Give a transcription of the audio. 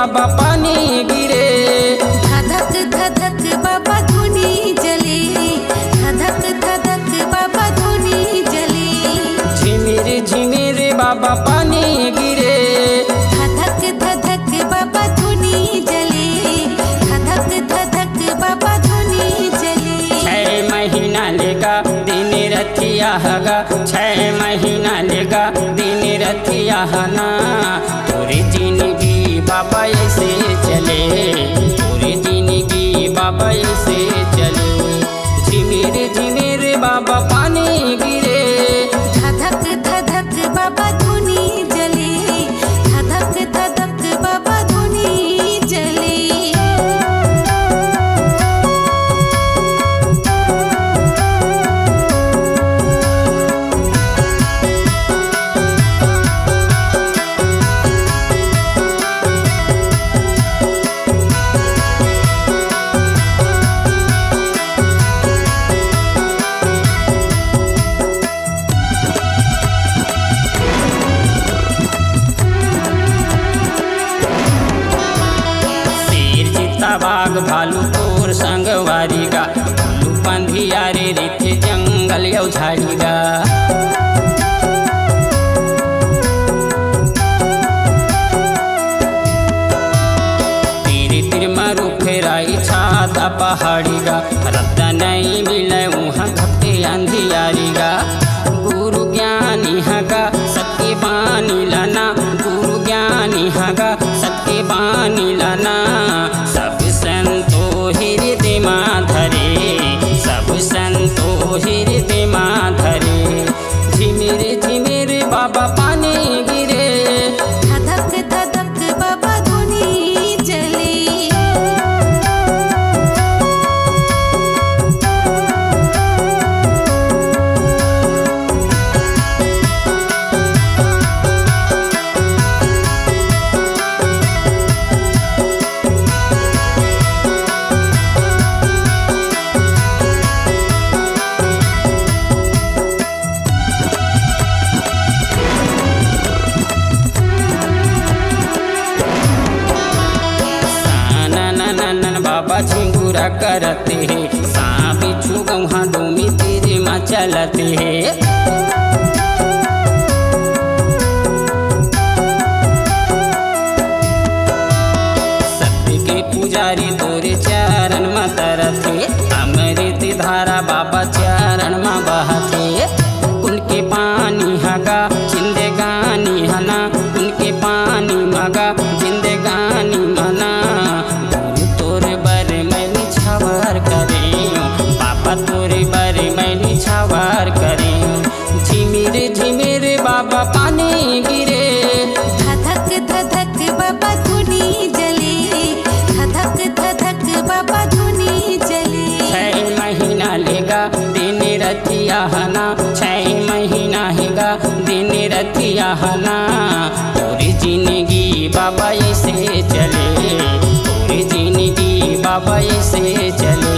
बाबा पानी गिरे। धधक धधक बाबा धुनी जले, धधक धधक बाबा धुनी जले। झिमिर झिमिर बाबा पानी गिरे। धधक धधक बाबा धुनी जले, धधक धधक बाबा धुनी जले। 6 महीना लेगा दिन रथिया हगा, 6 महीना लेगा दिन रथिया हना। पूरी जिंदगी बाबा ऐसे चले, पूरी जिंदगी बाबा ऐसे चले। झिमिर झिमिर बाबा पानी गिरे। धधक धधक बाबा धुनी जले, धधक धधक बाबा धुनी जले। बाघ भालू तोर संगवारी गा, भालू पंधियारे रेथे जंगल यौ झाड़ी गा। तीर तीर मारू फेराई छाता पहाड़ी गा, रद्दा नहीं मिले वहाँ घपते अंधियारी गा। गुरु ज्ञानी हगा सत्य बानी लाना, गुरु ज्ञानी हगा सत्य बानी लाना। सब संतो हृदय माँ धरे, सब संतो हृदय माँ धरे। झिमिर झिमिर बाबा पानी गिरे। धधक धधक बाबा धुनी जले। बाबा झिंगुरा करते हैं, सांप बिच्छू गौहा डोमी तेरे माँ चलते हैं। सत्य के पुजारी तोरे चरण में तरते, अमृत धारा बाबा चरण में बहते। उनके पानी हगा जिंदगानी हना, उनके पानी मगा जिंदगानी मना। तोरे बर मैंने छावर करे बाबा, तोरे बर मैंने छावर करे। झिमिर झिमिर बाबा पानी गिरे। धधक धधक बाबा धुनी जले, धधक धधक बाबा धुनी जले। 6 महीना लेगा दिन रथिया हना, 6 महीना हैगा दिन रथिया हना। पूरी जिंदगी बाबा ऐसे चले, पूरी जिंदगी बाबा ऐसे चले।